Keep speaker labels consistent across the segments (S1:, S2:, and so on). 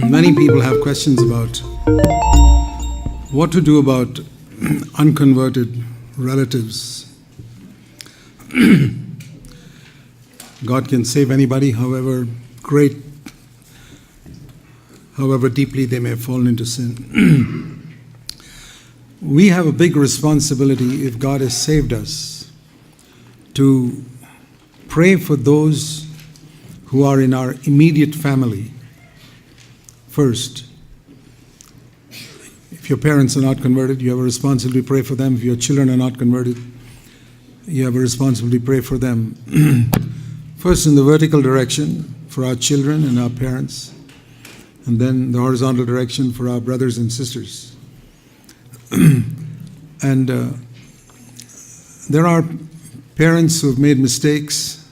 S1: Many people have questions about what to do about unconverted relatives. God can save anybody, however great, however deeply they may have fallen into sin. We have a big responsibility, if God has saved us, to pray for those who are in our immediate family first. If your parents are not converted, you have a responsibility to pray for them. If your children are not converted, you have a responsibility to pray for them. First in the vertical direction for our children and our parents, and then the horizontal direction for our brothers and sisters. And there are parents who have made mistakes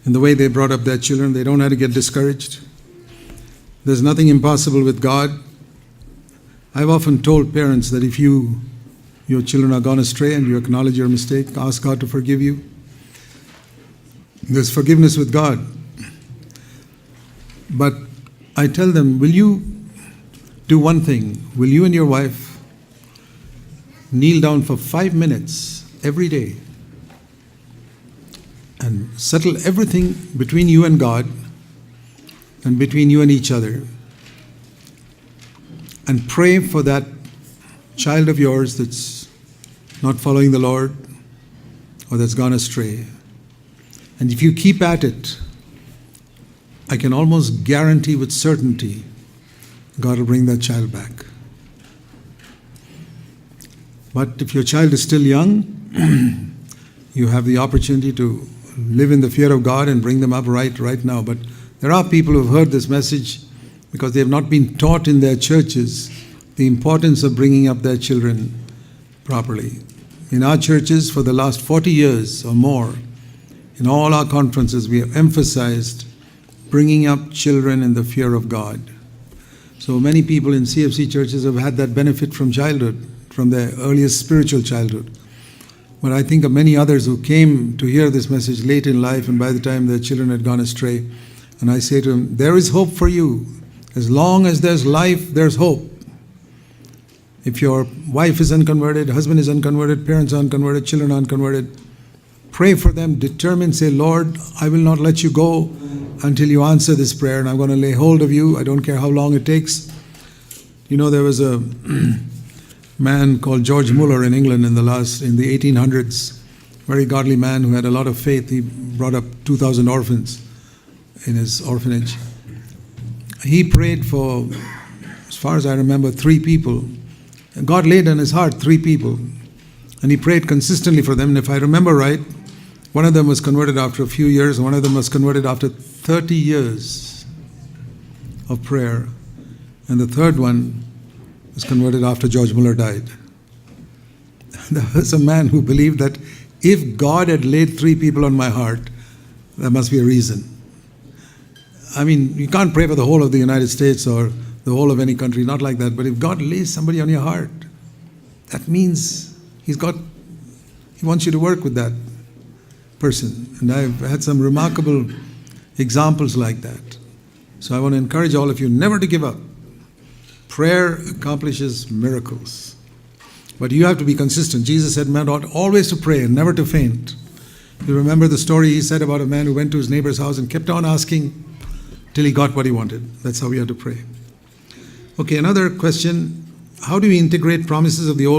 S1: in the way they brought up their children. They don't have to get discouraged. There's nothing impossible with God. I've often told parents that if your children are gone astray and you acknowledge your mistake, ask God to forgive you. There's forgiveness with God. But I tell them, will you do one thing? Will you and your wife kneel down for 5 minutes every day and settle everything between you and God and between you and each other, and pray for that child of yours that's not following the Lord or that's gone astray. And if you keep at it, I can almost guarantee with certainty God will bring that child back. But if your child is still young, you have the opportunity to live in the fear of God and bring them up right now. But there are people who have heard this message because they have not been taught in their churches the importance of bringing up their children properly. In our churches, for the last 40 years or more, in all our conferences, we have emphasized bringing up children in the fear of God. So many people in CFC churches have had that benefit from childhood, from their earliest spiritual childhood. But I think of many others who came to hear this message late in life, and by the time their children had gone astray. And I say to them, there is hope for you. As long as there's life, there's hope. If your wife is unconverted, husband is unconverted, parents are unconverted, children are unconverted, pray for them, determine, say, Lord, I will not let you go until you answer this prayer, and I'm going to lay hold of you. I don't care how long it takes. You know, there was a man called George Muller in England in the 1800s, very godly man who had a lot of faith. He brought up 2,000 orphans in his orphanage. He prayed for, as far as I remember, 3 people. And God laid on his heart 3 people. And he prayed consistently for them. And if I remember right, one of them was converted after a few years. One of them was converted after 30 years of prayer. And the third one was converted after George Muller died. There was a man who believed that if God had laid 3 people on my heart, there must be a reason. I mean, you can't pray for the whole of the United States or the whole of any country, not like that. But if God lays somebody on your heart, that means He wants you to work with that person. And I've had some remarkable examples like that. So I want to encourage all of you never to give up. Prayer accomplishes miracles. But you have to be consistent. Jesus said, man ought always to pray and never to faint. You remember the story he said about a man who went to his neighbor's house and kept on asking till he got what he wanted. That's how we have to pray. Okay, another question. How do we integrate promises of the Old